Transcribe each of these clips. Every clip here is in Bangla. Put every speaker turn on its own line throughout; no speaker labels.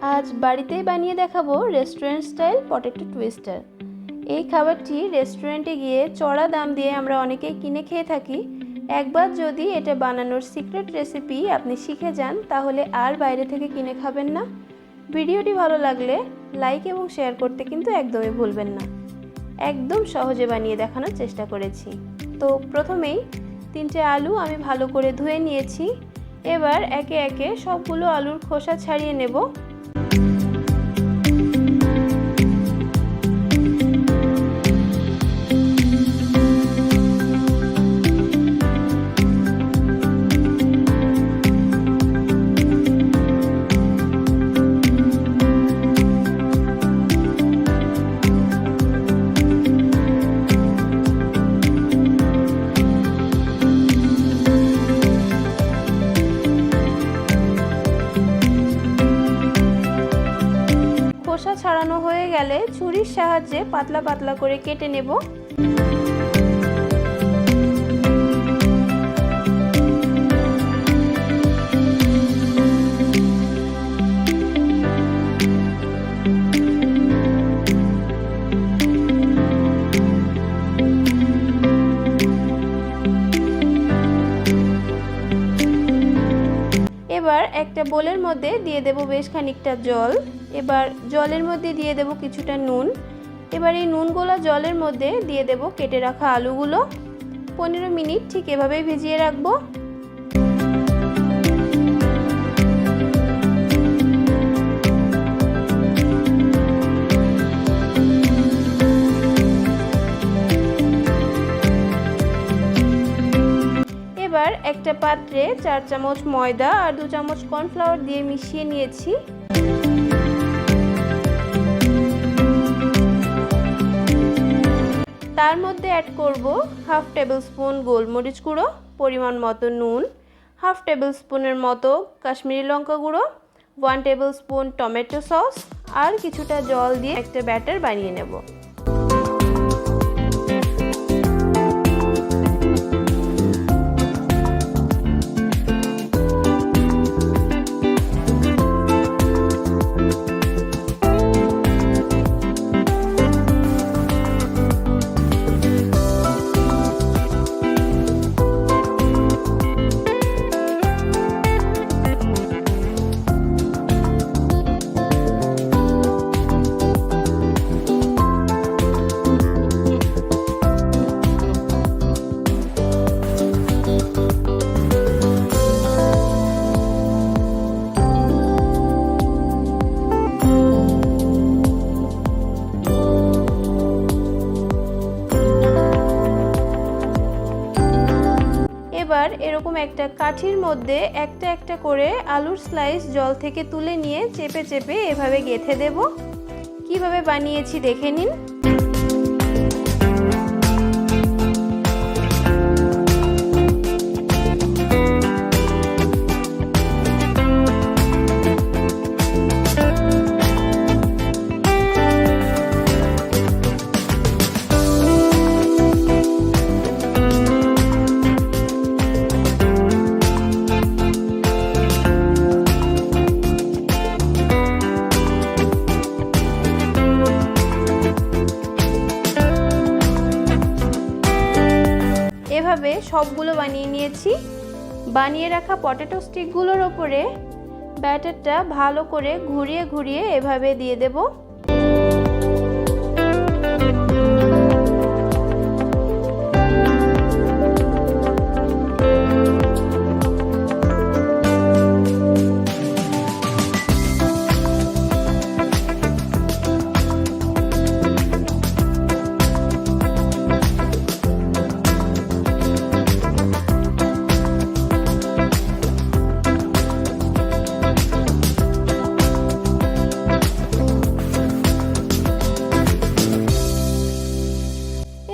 আজ বাড়িতেই বানিয়ে দেখাবো রেস্টুরেন্ট স্টাইল পটেটো টুইস্টার। এই খাবারটি রেস্টুরেন্টে গিয়ে চড়া দাম দিয়ে আমরা অনেকেই কিনে খেয়ে থাকি। একবার যদি এটা বানানোর সিক্রেট রেসিপি আপনি শিখে যান তাহলে আর বাইরে থেকে কিনে খাবেন না। ভিডিওটি ভালো লাগলে লাইক এবং শেয়ার করতে কিন্তু একদমই ভুলবেন না। একদম সহজে বানিয়ে দেখানোর চেষ্টা করেছি। তো প্রথমেই 3টে আলু আমি ভালো করে ধুয়ে নিয়েছি। এবার একে একে সবগুলো আলুর খোসা ছাড়িয়ে নেব। খোসা ছাড়ানো হয়ে গেলে ছুরির সাহায্যে পাতলা পাতলা করে কেটে নেব। এবার একটা বোলের মধ্যে দিয়ে দেব বেশ খানিকটা জল। এবার জলের মধ্যে দিয়ে দেব কিছুটা নুন। এবার এই নুনগুলো জলের মধ্যে দিয়ে দেব কেটে রাখা আলুগুলো। 15 মিনিট ঠিক এভাবেই ভিজিয়ে রাখবো। এবার একটা পাত্রে 4 চামচ ময়দা আর 2 চামচ কর্নফ্লাওয়ার দিয়ে মিশিয়ে নিয়েছি। তার মধ্যে অ্যাড করব হাফ টেবিল স্পুন গোলমরিচ গুঁড়ো, পরিমাণ মতো নুন, হাফ টেবিল স্পুনের মতো কাশ্মীরি লঙ্কা গুঁড়ো, 1 টেবিল স্পুন টমেটো সস আর কিছুটা জল দিয়ে একটা ব্যাটার বানিয়ে নেব। এবার এরকম একটা কাঠির মধ্যে একটা একটা করে আলুর স্লাইস জল থেকে তুলে নিয়ে চেপে চেপে এভাবে গেঁথে দেব। কিভাবে বানিয়েছি দেখে নিন। এভাবে সবগুলো বানিয়ে নিয়েছি। বানিয়ে রাখা পটেটো স্টিকগুলোর ওপরে ব্যাটারটা ভালো করে ঘুরিয়ে ঘুরিয়ে এভাবে দিয়ে দেব।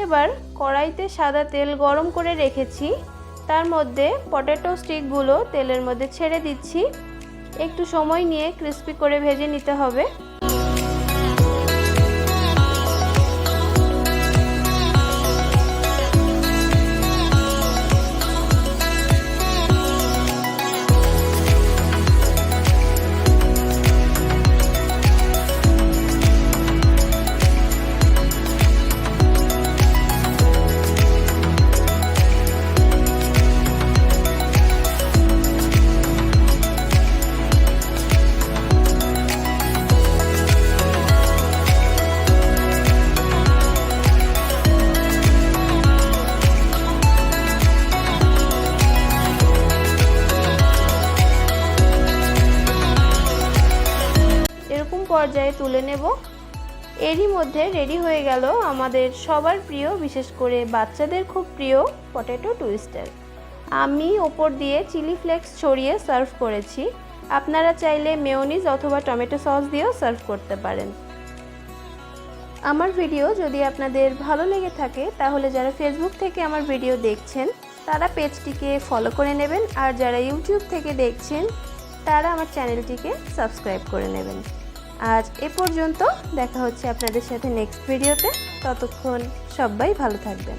এবার কড়াইতে সাদা তেল গরম করে রেখেছি। তার মধ্যে পটেটো স্টিকগুলো তেলের মধ্যে ছেড়ে দিচ্ছি। একটু সময় নিয়ে ক্রিস্পি করে ভেজে নিতে হবে। পর্যায়ে তুলে নেব। এরই মধ্যে রেডি হয়ে গেল আমাদের সবার প্রিয়, বিশেষ করে বাচ্চাদের খুব প্রিয় পটেটো টুইস্টার। আমি ওপর দিয়ে চিলি ফ্লেক্স ছড়িয়ে সার্ভ করেছি। আপনারা চাইলে মেয়োনিজ অথবা টমেটো সস দিয়েও সার্ভ করতে পারেন। আমার ভিডিও যদি আপনাদের ভালো লেগে থাকে তাহলে যারা ফেসবুক থেকে আমার ভিডিও দেখছেন তারা পেজটিকে ফলো করে নেবেন, আর যারা ইউটিউব থেকে দেখছেন তারা আমার চ্যানেলটিকে সাবস্ক্রাইব করে নেবেন। আজ এ পর্যন্ত, দেখা হচ্ছে আপনাদের সাথে নেক্সট ভিডিওতে। ততক্ষণ সবাই ভালো থাকবেন।